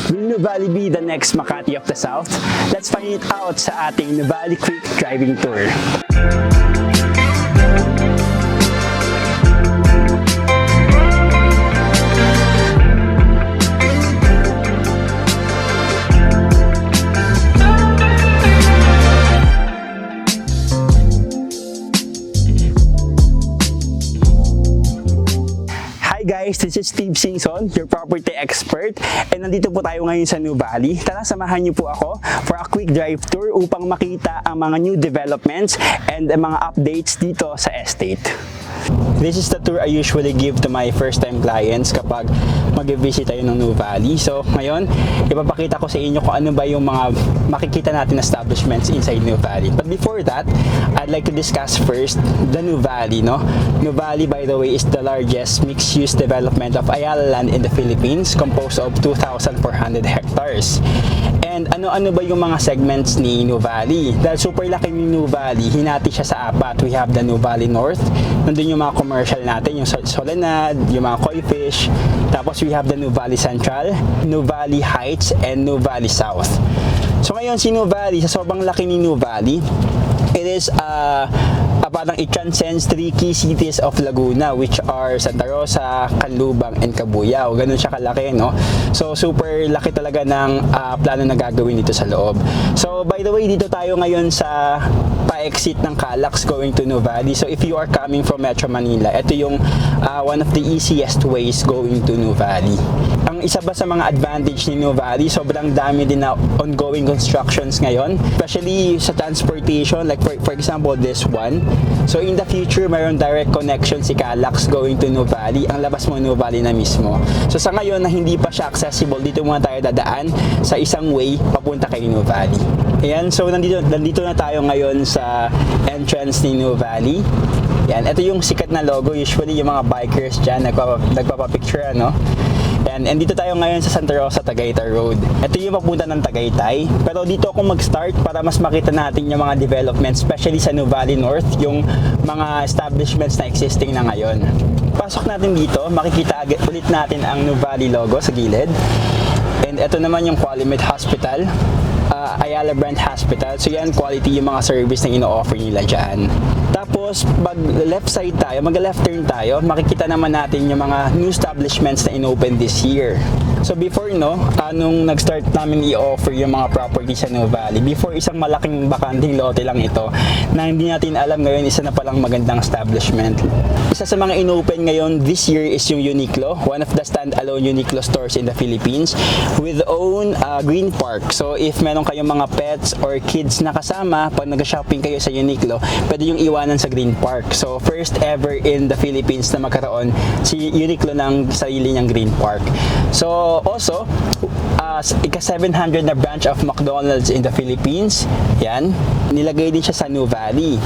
Will Nuvali be the next Makati of the South? Let's find it out sa ating Nuvali Quick Driving Tour. Guys, this is Steve Singson, your property expert, and nandito po tayo ngayon sa Nuvali. Tara, samahan niyo po ako for a quick drive tour upang makita ang mga new developments and ang mga updates dito sa estate. This is the tour I usually give to my first-time clients kapag mag-visit tayo ng Nuvali. So, ngayon, ipapakita ko sa inyo kung ano ba yung mga makikita natin establishments inside Nuvali. But before that, I'd like to discuss first the Nuvali, no? Nuvali, by the way, is the largest mixed-use development of Ayala land in the Philippines, composed of 2,400 hectares. And ano-ano ba yung mga segments ni Nuvali? Dahil super laki ni Nuvali, hinati siya sa apat. We have the Nuvali North, nandun yung mga commercial natin, yung Solenad, yung mga koi fish. Tapos we have the Nuvali Central, Nuvali Heights, and Nuvali South. So ngayon si Nuvali, sa sobrang laki ni Nuvali, it is parang it transcends 3 key cities of Laguna, which are Santa Rosa, Canlubang, and Cabuyao. Ganun siya kalaki, no? So super laki talaga ng plano na gagawin dito sa loob. So by the way, dito tayo ngayon sa pa-exit ng Calax going to Nuvali. So if you are coming from Metro Manila, ito yung one of the easiest ways going to Nuvali. Ang isa ba sa mga advantage ni Nuvali, sobrang dami din na ongoing constructions ngayon, especially sa transportation, like for example this one. So in the future, mayroon direct connection si Calax going to Nuvali, ang labas mo Nuvali na mismo. So sa ngayon na hindi pa siya accessible, dito muna tayo dadaan sa isang way papunta kay Nuvali. Ayan, so nandito na tayo ngayon sa entrance ni Nuvali. Yan, ito yung sikat na logo, usually yung mga bikers dyan nagpapapicture, ano? And dito tayo ngayon sa Santa Rosa, Tagaytay Road. Ito yung papunta ng Tagaytay. Pero dito ako mag-start para mas makita natin yung mga developments, especially sa Nuvali North, yung mga establishments na existing na ngayon. Pasok natin dito, makikita ulit natin ang Nuvali logo sa gilid. And ito naman yung Qualimed Hospital, Ayala Brand Hospital. So yan, quality yung mga service na ino-offer nila dyan. Tapos, pag left side tayo, mag-left turn tayo, makikita naman natin yung mga new establishments na in-open this year. So before, no, nung nag-start namin i-offer yung mga property sa Nuvali, before isang malaking bakanting lote lang ito, na hindi natin alam ngayon, isa na palang magandang establishment. Isa sa mga in-open ngayon this year is yung Uniqlo, one of the stand-alone Uniqlo stores in the Philippines, with own green park. So if meron kayong mga pets or kids na kasama, pag nag-shopping kayo sa Uniqlo, pwede yung iwanan sa green park. So first ever in the Philippines na magkaroon si Uniqlo ng sarili niyang green park. So also, ika-700 na branch of McDonald's in the Philippines, yan, nilagay din siya sa Nuvali.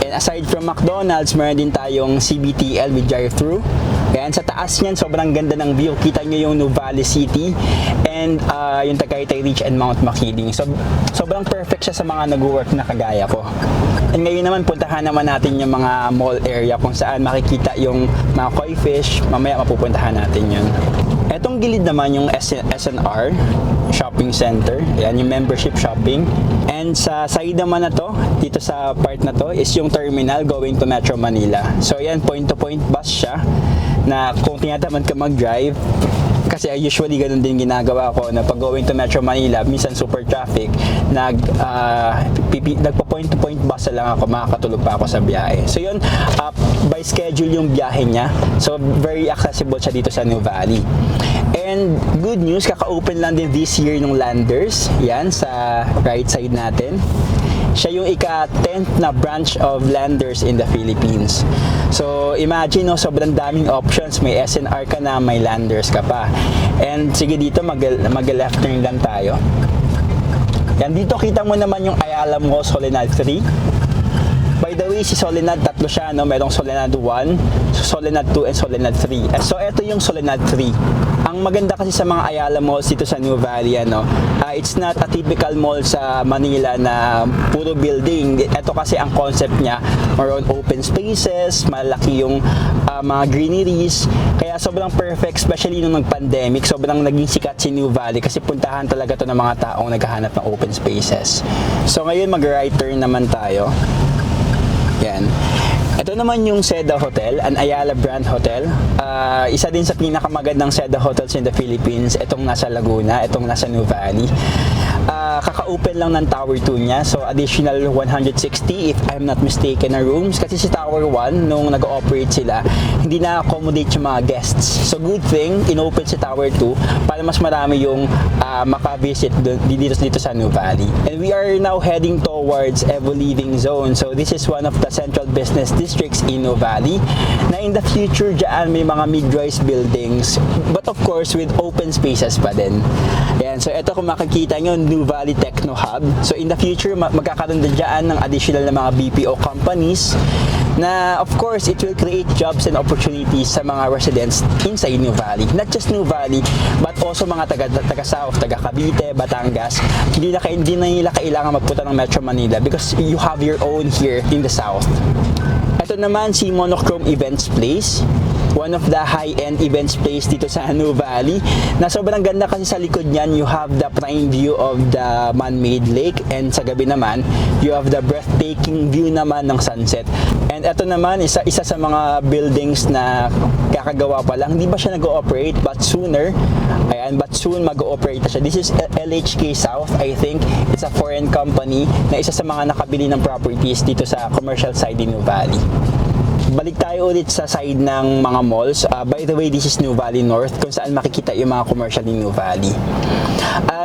And aside from McDonald's, meron din tayong CBTL with drive-thru. Yan, sa taas niyan, sobrang ganda ng view. Kita nyo yung Nuvali City and yung Tagaytay Ridge and Mount Makiling. So, sobrang perfect siya sa mga nag-work na kagaya ko. And ngayon naman, puntahan naman natin yung mga mall area kung saan makikita yung mga koi fish. Mamaya mapupuntahan natin yun. Etong gilid naman yung SNR shopping center. Yan yung membership shopping. And sa side naman na to, dito sa part na to, is yung terminal going to Metro Manila. So yan, point-to-point bus siya na kung tinatamad ka mag-drive, kasi usually ganun din ginagawa ko na pag going to Metro Manila, minsan super traffic, nagpa-point to point bus lang ako, makakatulog pa ako sa biyahe. So yun, by schedule yung biyahe niya. So very accessible siya dito sa Nuvali. And good news, kaka-open lang din this year ng Landers. Yan, sa right side natin. Siya yung ika-10th na branch of Landers in the Philippines. So imagine, no, sobrang daming options. May SNR ka na, may Landers ka pa. And sige, dito mag-left turn lang tayo. Yan, dito kita mo naman yung Ayala Mall Solenad 3. By the way, si Solenad, tatlo siya, no? Merong Solenad 1, Solenad 2, and Solenad 3. So, ito yung Solenad 3. Ang maganda kasi sa mga Ayala malls dito sa New Valley, it's not a typical mall sa Manila na puro building. Ito kasi ang concept niya, more on open spaces, malaki yung mga greeneries. Kaya sobrang perfect, especially nung nag-pandemic, sobrang naging sikat si New Valley kasi puntahan talaga to ng mga taong naghahanap ng open spaces. So ngayon mag-right turn naman tayo. Yan. Ito naman yung Seda Hotel, an Ayala brand hotel. Isa din sa pinakamagandang Seda hotels in the Philippines. Itong nasa Laguna, itong nasa New Valley. Kaka-open lang ng Tower 2 niya. So, additional 160 if I'm not mistaken na rooms. Kasi si Tower 1, nung nag-ooperate sila, hindi na-accommodate yung mga guests. So, good thing, in-open si Tower 2 para mas marami yung maka-visit dito sa New Valley. And we are now heading towards Evo Living Zone. So, this is one of the central business districts in New Valley na in the future dyan may mga mid-rise buildings but of course with open spaces pa din. Ayan, so ito kung makikita nyo, New Valley Techno Hub. So in the future magkakaroon din dyan ng additional na mga BPO companies na of course it will create jobs and opportunities sa mga residents inside New Valley. Not just New Valley but also mga taga South, taga Cavite, Batangas. Hindi na nila kailangan magpunta ng Metro Manila because you have your own here in the South. Ito naman si Monochrome Events Place, one of the high-end events place dito sa New Valley na sobrang ganda kasi sa likod niyan you have the prime view of the man-made lake and sa gabi naman you have the breathtaking view naman ng sunset. And ito naman isa sa mga buildings na kakagawa pa lang, hindi ba siya nag-ooperate but soon mag-ooperate na siya. This is LHK South, I think. It's a foreign company na isa sa mga nakabili ng properties dito sa commercial side in New Valley. Balik tayo ulit sa side ng mga malls. By the way, this is New Valley North kung saan makikita yung mga commercial in New Valley.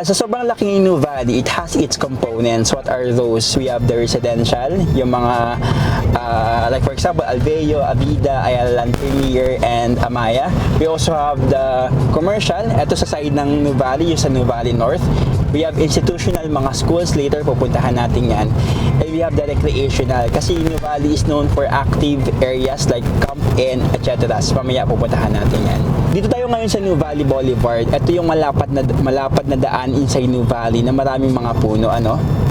Sa sobrang laki ng New Valley, it has its components. What are those? We have the residential, yung mga like for example, Alveo, Avida, Ayala Land Premier, and Amaya. We also have the commercial. Ito sa side ng New Valley, yung sa New Valley North. We have institutional, mga schools, later pupuntahan natin yan. And we have the recreational kasi New Valley is known for active areas like Camp N, etc. So mamaya pupuntahan natin yan. Dito tayo ngayon sa New Valley Boulevard. Ito yung malapad na daan inside New Valley na maraming mga puno,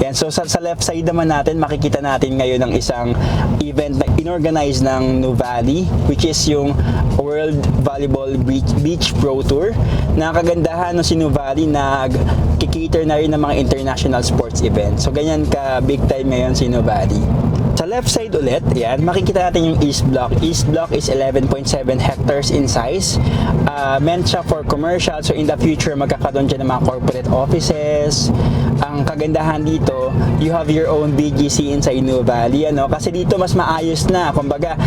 Yan, so sa left side naman natin, makikita natin ngayon ng isang event na inorganize ng New Valley, which is yung World Volleyball Beach Pro Tour. Nakagandahan si New Valley na kikater na rin ng mga international sports events. So ganyan ka big time ngayon si New Valley. Sa left side ulit, yan, makikita natin yung East Block. East Block is 11.7 hectares in size. Meant siya for commercial. So in the future, magkakaroon dyan ng mga corporate offices. Ang kagandahan dito, you have your own BGC inside New Valley. Kasi dito mas maayos na. Kumbaga,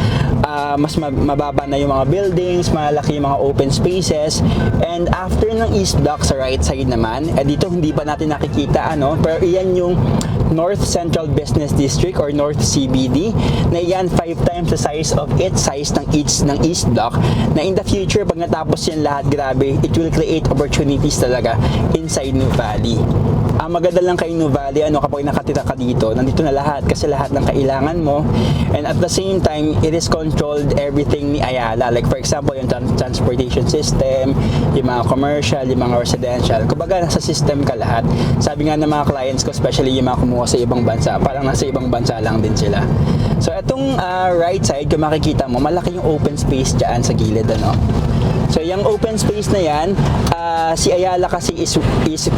mas mababa na yung mga buildings, malaki yung mga open spaces. And after ng East Block sa right side naman, dito hindi pa natin nakikita, pero iyan yung North Central Business District or North CBD na iyan 5 times the size of its size ng East Block na in the future pag natapos yan lahat, grabe, it will create opportunities talaga inside New Valley. Ang maganda lang kay New Valley, kapag nakatira ka dito, nandito na lahat kasi lahat ng kailangan mo. And at the same time, it is controlled everything ni Ayala. Like for example, yung transportation system, yung mga commercial, yung mga residential. Kumbaga, nasa system ka lahat. Sabi nga ng mga clients ko, especially yung mga kumuha sa ibang bansa, parang nasa ibang bansa lang din sila. So, itong right side, kung makikita mo, malaki yung open space dyan sa gilid, So, yung open space na yan, si Ayala kasi is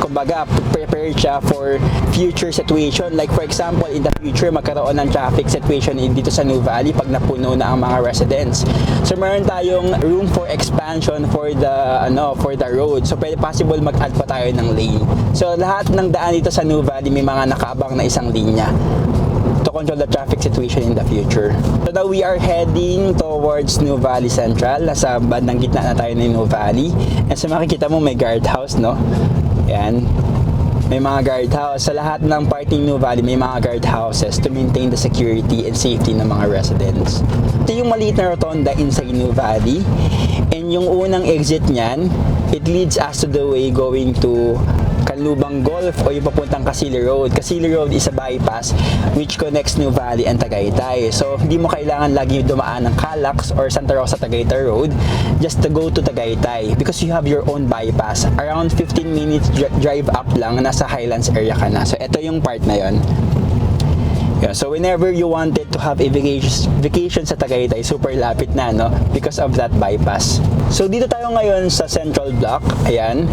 kumbaga, prepared siya for future situation. Like for example, in the future, magkaroon ng traffic situation dito sa New Valley pag napuno na ang mga residents. So, meron tayong room for expansion for the road. So, pwede possible mag-add pa tayo ng lane. So, lahat ng daan dito sa New Valley may mga nakaabang na isang linya to control the traffic situation in the future. So now we are heading towards New Valley Central. Nasa bandang gitna na tayo ng New Valley. And so makikita mo may guardhouse, Yan. May mga guardhouse. Sa lahat ng part ng New Valley, may mga guardhouses to maintain the security and safety ng mga residents. Ito yung maliit na rotonda inside New Valley. And yung unang exit niyan, it leads us to the way going to Canlubang Golf o yung papuntang Casili Road. Casili Road is a bypass which connects New Valley and Tagaytay. So, hindi mo kailangan lagi dumaan ng Calax or Santa Rosa Tagaytay Road just to go to Tagaytay because you have your own bypass. Around 15 minutes drive up lang, nasa Highlands area ka na. So, ito yung part na yon. Yeah, so whenever you wanted to have a vacation sa Tagaytay, super lapit na, no? Because of that bypass. So dito tayo ngayon sa Central Block. Ayan.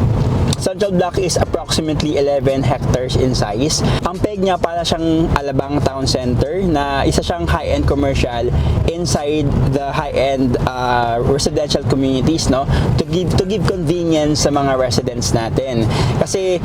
Central Block is approximately 11 hectares in size. Ang peg niya para siyang Alabang Town Center na isa siyang high-end commercial inside the high-end residential communities, no? To give convenience sa mga residents natin. Kasi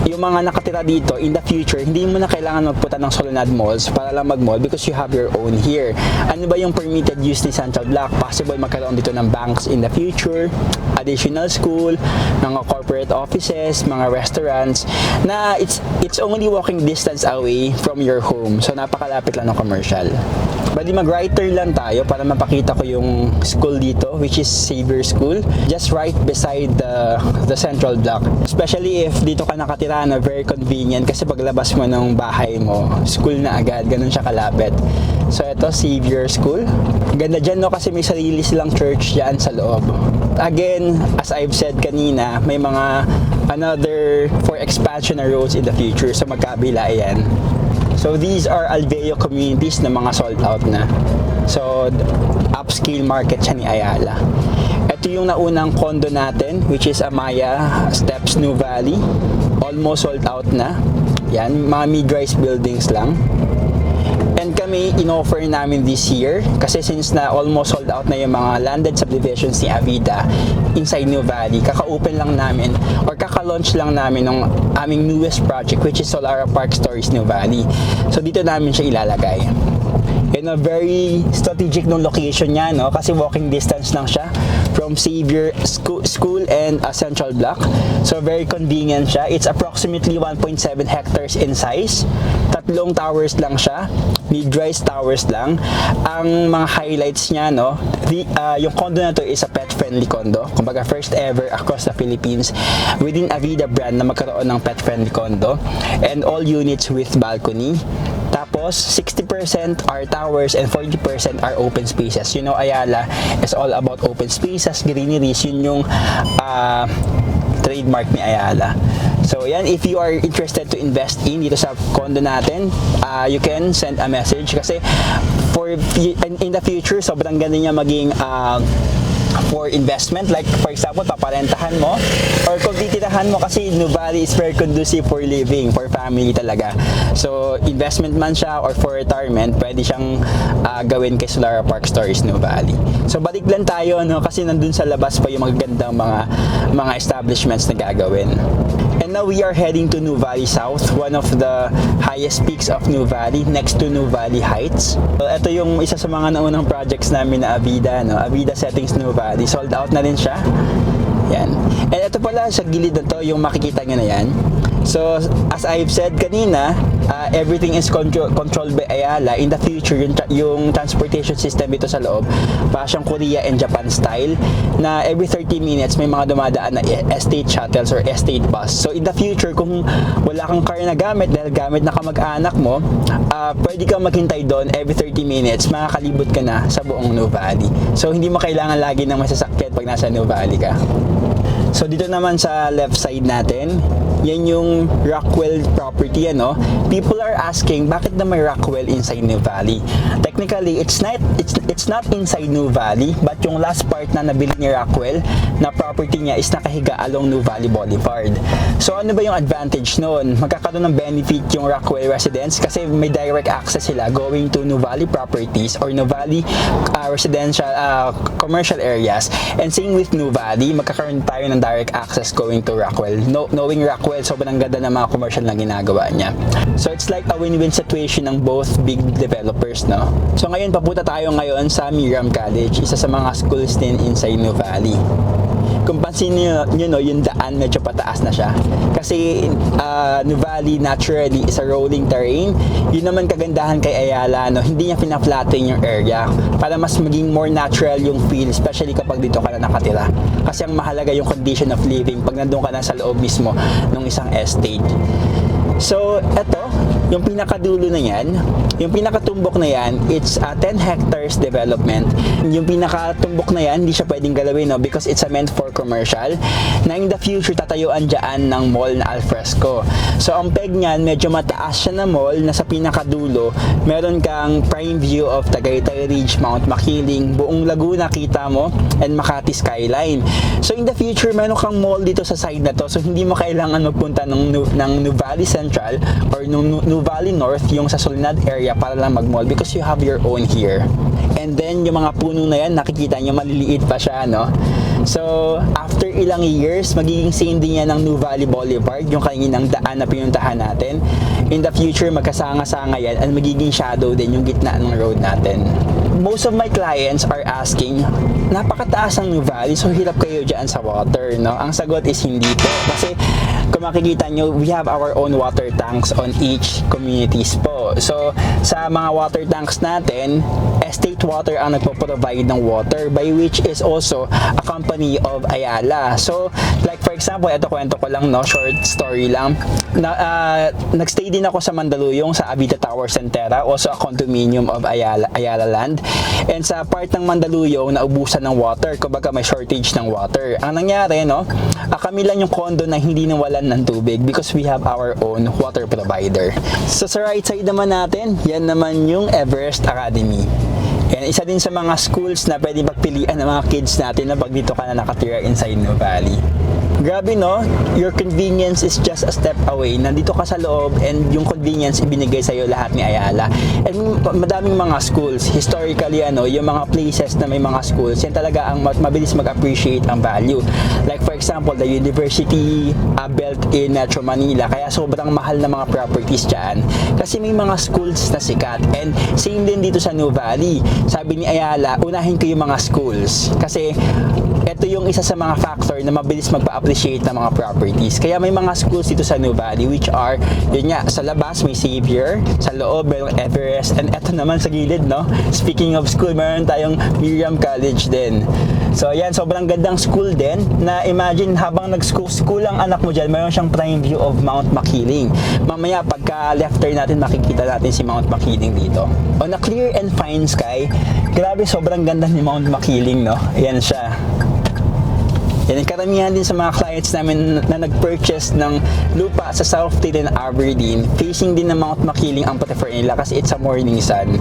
yung mga nakatira dito in the future, hindi mo na kailangan magpunta ng Solonad Malls para lang mag-mall because you have your own here. Ano ba yung permitted use ni Central Block? Possible magkaroon dito ng banks in the future, additional school, mga corporate offices, mga restaurants na it's only walking distance away from your home. So napakalapit lang ng commercial. Bali mag-right turn lang tayo para mapakita ko yung school dito, which is Xavier School, just right beside the Central Block. Especially if dito ka nakatira na very convenient kasi paglabas mo ng bahay mo, school na agad, ganun siya kalapit. So ito, Xavier School. Ganda dyan, no, kasi may sarili silang church dyan sa loob. Again, as I've said kanina, may mga another for expansion na roads in the future. So magkabila, ayan. So these are Alveo communities na mga sold out na. So upscale market siya ni Ayala. Ito yung naunang condo natin, which is Amaya Steps New Valley. Almost sold out na. Yan, mga mid-rise buildings lang. And kami, in-offer namin this year kasi since na almost sold out na yung mga landed subdivisions ni Avida inside New Valley, kaka-open lang namin or kaka-launch lang namin ng aming newest project, which is Solara Park Stories New Valley. So dito namin siya ilalagay. In a very strategic nung location niya, no? Kasi walking distance lang siya from Xavier School and Central Block. So very convenient siya. It's approximately 1.7 hectares in size. Tatlong towers lang siya. Mid-rise towers lang. Ang mga highlights niya, no? Yung condo na to is a pet-friendly condo. Kumbaga first ever across the Philippines within Avida brand na magkaroon ng pet-friendly condo. And all units with balcony. Tapos, 60% are towers and 40% are open spaces. You know, Ayala is all about open spaces, greeneries. Yun yung trademark ni Ayala. So, yan. If you are interested to invest dito sa condo natin, you can send a message. Kasi, in the future, sobrang ganda niya maging for investment, like for example paparentahan mo or kung titirahan mo kasi New Valley is very conducive for living, for family talaga. So investment man siya or for retirement, pwede siyang gawin kay Solara Park Stories New Valley. So balik lang tayo, no, kasi nandun sa labas pa yung magagandang mga establishments na gagawin. And now we are heading to New Valley South, one of the highest peaks of New Valley, next to New Valley Heights. So, ito yung isa sa mga naunang projects namin na Avida, no? Avida Settings New Valley. Sold out na rin siya. Yan. And ito pala sa gilid na to, yung makikita nyo na yan. So, as I've said kanina, everything is controlled by Ayala. In the future, yung transportation system dito sa loob, para siyang Korea and Japan style, na every 30 minutes may mga dumadaan na estate shuttles or estate bus. So, in the future, kung wala kang car na gamit, dahil gamit na kamag-anak mo, pwede kang maghintay doon every 30 minutes, makakalibot ka na sa buong New Valley. So, hindi mo kailangan lagi ng masasakyan pag nasa New Valley ka. So, dito naman sa left side natin, yan yung Rockwell property, ano? People are asking, bakit na may Rockwell inside New Valley? Technically, it's not inside New Valley, but yung last part na nabili ni Rockwell na property niya is nakahiga along New Valley Boulevard. So ano ba yung advantage noon? Magkakaroon ng benefit yung Rockwell residents kasi may direct access sila going to New Valley properties or New Valley residential commercial areas. And same with New Valley, magkakaroon tayo ng direct access going to Rockwell. Knowing Rockwell, sobrang ganda ng mga commercial na ginagawa niya. So it's like a win-win situation ng both big developers, no? So ngayon, papunta tayo ngayon sa Miriam College, isa sa mga schools din inside New Valley. kung pansin nyo, yung daan medyo pataas na siya. Kasi Nuvali naturally is a rolling terrain. Yun naman kagandahan kay Ayala, no? Hindi niya pina-flatten yung area para mas maging more natural yung feel, especially kapag dito ka na nakatira. Kasi ang mahalaga yung condition of living pag nandun ka na sa loob mismo ng isang estate. So, eto, yung pinakadulo na yan, yung pinakatumbok na yan, it's a 10 hectares development. Yung pinakatumbok na yan, hindi siya pwedeng galawin, no? Because it's a meant for commercial. Na in the future, tatayuan dyan ng mall na alfresco. So, ang peg niyan, medyo mataas siya na mall na sa pinakadulo, meron kang prime view of Tagaytay Ridge, Mount Makiling, buong Laguna kita mo, and Makati skyline. So, in the future, meron kang mall dito sa side na to. So, hindi mo kailangan magpunta ng Nuvali Central or Nuvali North, yung sa Soledad area para lang mag-mall because you have your own here. And then, yung mga puno na yan, nakikita nyo, maliliit pa siya, no? So, after ilang years, magiging same din yan ng Nuvali Boulevard, yung kaninang daan na pinuntahan natin. In the future, magkasanga-sanga yan at magiging shadow din yung gitna ng road natin. Most of my clients are asking, napakataas ang Nuvali, so hirap kayo dyan sa water, no? Ang sagot is hindi po. Kasi, kung makikita nyo, we have our own water tanks on each communities po. So, sa mga water tanks natin, Estate Water ang nagpo-provide ng water, by which is also a company of Ayala. So, like for example, ito kwento ko lang, no, short story lang. Nagstay din ako sa Mandaluyong sa Avida Tower Centera, also a condominium of Ayala Land. And sa part ng Mandaluyong, naubusan ng water, kumbaga may shortage ng water. Ang nangyari, no, kami lang yung condo na hindi nawalan ng tubig because we have our own water provider. So, sa right side naman natin, yan naman yung Everest Academy. Yan, isa din sa mga schools na pwede pagpilian ng mga kids natin na pag dito ka na nakatira inside Nuvali. Grabe, no? Your convenience is just a step away. Nandito ka sa loob and yung convenience ibinigay sa'yo lahat ni Ayala. And madaming mga schools, historically, yung mga places na may mga schools, yan talaga ang mabilis mag-appreciate ang value. Like for example, the university built in Metro Manila, kaya sobrang mahal na mga properties dyan. Kasi may mga schools na sikat. And same din dito sa Nuvali. Sabi ni Ayala, unahin ko yung mga schools. Kasi ito yung isa sa mga factor na mabilis magpa-appreciate ng mga properties. Kaya may mga schools dito sa Nuvali which are, yun nga, sa labas may Xavier, sa loob mayroong Everest, and eto naman sa gilid, no? Speaking of school, meron tayong Miriam College din. So yan, sobrang gandang school din na imagine habang nag-school ang anak mo dyan, meron siyang prime view of Mount Makiling. Mamaya pagka left turn natin, makikita natin si Mount Makiling dito. On a clear and fine sky, grabe sobrang ganda ni Mount Makiling, no? Ayan siya. Yan, karamihan din sa mga clients namin na nag-purchase ng lupa sa South Tail and Aberdeen, facing din ng Mount Makiling ang prefer nila kasi it's a morning sun.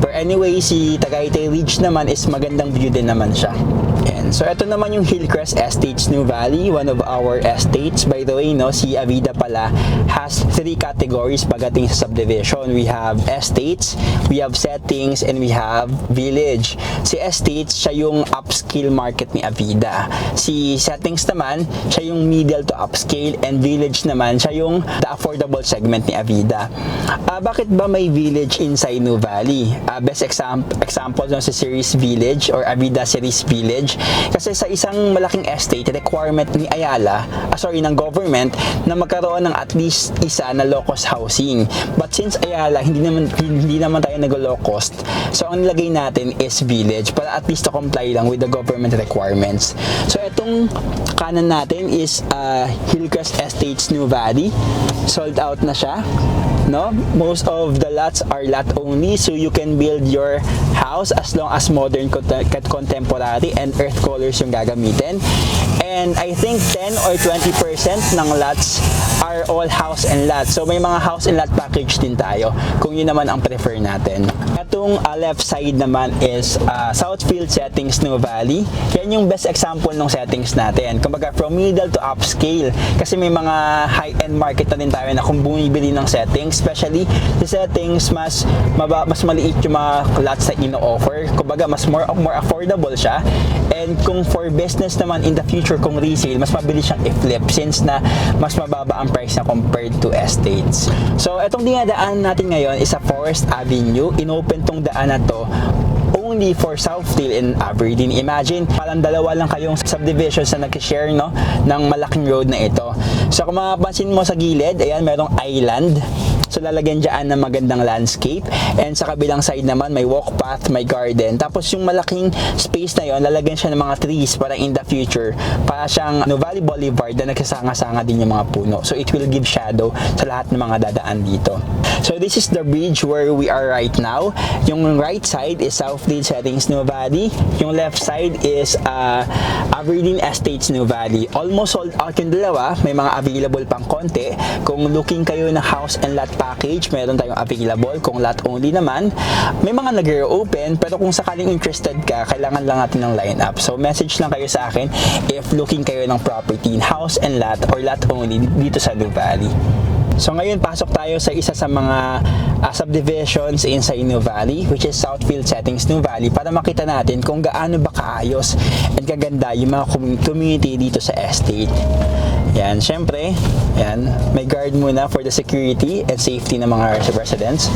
But anyway, si Tagaytay Ridge naman is magandang view din naman siya. Yan. So, ito naman yung Hillcrest Estates Nuvali, one of our estates. By the way, no, si Avida pala has 3 categories pagdating sa subdivision. We have estates, we have settings, and we have village. Si estates, siya yung upscale market ni Avida. Si settings naman, siya yung middle to upscale, and village naman, siya yung the affordable segment ni Avida. Bakit ba may village inside Nuvali? Best example no, sa Series Village or Avida Series Village. Kasi sa isang malaking estate, requirement ni Ayala, ng government, na magkaroon ng at least isa na low-cost housing. But since Ayala, hindi naman tayo nag-low cost, so ang nilagay natin is village para at least to comply lang with the government requirements. So itong kanan natin is Hillcrest Estates Nuvali. Sold out na siya. No? Most of the lots are lot only, so you can build your house as long as modern contemporary and earth colors yung gagamitin. And I think 10 or 20% ng lots are all house and lot. So may mga house and lot package din tayo kung yun naman ang prefer natin. Itong left side naman is Southfield Settings Nuvali. Yan yung best example ng settings natin. Kumbaga from middle to upscale. Kasi may mga high-end market na din tayo na kung bumibili ng settings, especially sa settings, mas maliit yung mga lots na ino-offer. Kumbaga mas more affordable siya. And kung for business naman in the future, kung resale, mas mabilis siyang i-flip since na mas mababa ang price na compared to estates. So, itong dinadaan natin ngayon is a Forest Avenue. Inopen tong daan na to only for Southdale and Aberdeen. Imagine, parang dalawa lang kayong subdivisions na nag-share, no, ng malaking road na ito. So kung mapapansin mo sa gilid, ayan, merong island. So lalagyan dyan ng magandang landscape, and sa kabilang side naman may walk path, may garden. Tapos yung malaking space na yon, lalagyan siya ng mga trees para in the future, para siyang Nuvali Boulevard na nagsasanga-sanga din yung mga puno. So it will give shadow sa lahat ng mga dadaan dito. So this is the bridge where we are right now. Yung right side is Southdale Settings Nuvali. Yung left side is Aberdeen Estates Nuvali. Almost sold out yung dalawa. May mga available pang konti. Kung looking kayo ng house and lot package, meron tayong available. Kung lot only naman, may mga nag-reopen, pero kung sakaling interested ka, kailangan lang natin ng lineup. So message lang kayo sa akin if looking kayo ng property in house and lot or lot only dito sa Nuvali. So ngayon, pasok tayo sa isa sa mga subdivisions inside Nuvali, which is Southfield Settings Nuvali, para makita natin kung gaano ba kaayos and kaganda yung mga community dito sa estate. Yan, syempre, yan, may guard muna for the security and safety ng mga residents.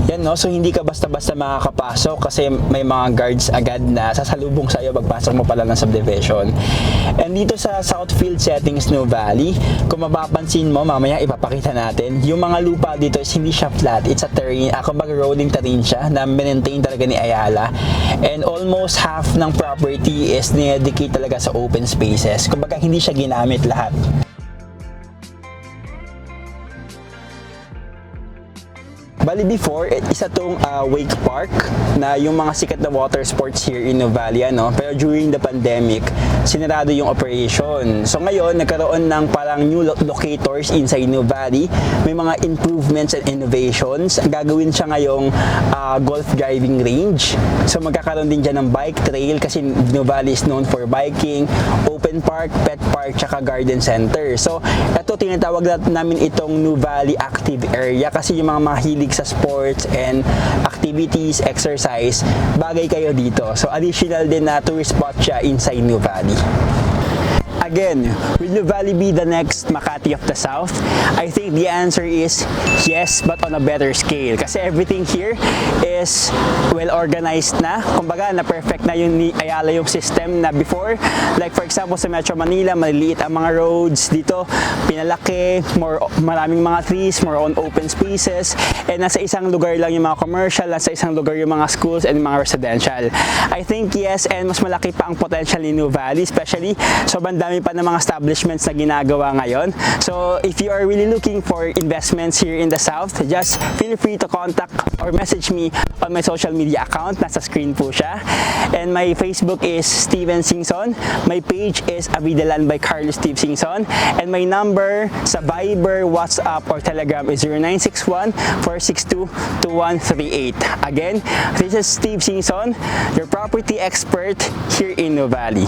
Yan, no, so hindi ka basta-basta makakapasok kasi may mga guards agad na sasalubong sa iyo pagpasok mo pala ng subdivision. And dito sa Southfield Settings Nuvali, kung mapapansin mo, mamaya ipapakita natin, yung mga lupa dito is hindi siya flat, it's a terrain, kumbaga rolling terrain siya na maintain talaga ni Ayala. And almost half ng property is dedicate talaga sa open spaces, kumbaga hindi siya ginamit lahat. Bali before, isa tong wake park na yung mga sikat na water sports here in Nuvali, ano? Pero during the pandemic, sinarado yung operation. So ngayon, nagkaroon ng parang new locators inside Nuvali. May mga improvements and innovations. Gagawin siya ngayong golf driving range. So magkakaroon din dyan ng bike trail kasi Nuvali is known for biking, open park, pet park, tsaka garden center. So ito, tinatawag namin itong Nuvali Active Area kasi yung mga mahilig sa sports and activities, exercise, bagay kayo dito. So additional din na tourist spot siya inside Nuvali. Again, will Nuvali be the next Makati of the South? I think the answer is yes, but on a better scale. Kasi everything here is well organized na. Kumbaga, na-perfect na yung ni Ayala yung system na before. Like for example, sa Metro Manila, maliliit ang mga roads. Dito, pinalaki, maraming mga trees, more on open spaces. And nasa isang lugar lang yung mga commercial, nasa isang lugar yung mga schools and mga residential. I think yes, and mas malaki pa ang potential ni Nuvali, especially sobrang dami pa ng mga establishments na ginagawa ngayon. So if you are really looking for investments here in the South, just feel free to contact or message me on my social media account. Nasa screen po siya. And my Facebook is Steven Singson. My page is Avidalan by Carlos Steve Singson. And my number sa Viber, WhatsApp, or Telegram is 0961-462-2138. Again, this is Steve Singson, your property expert here in Nuvali.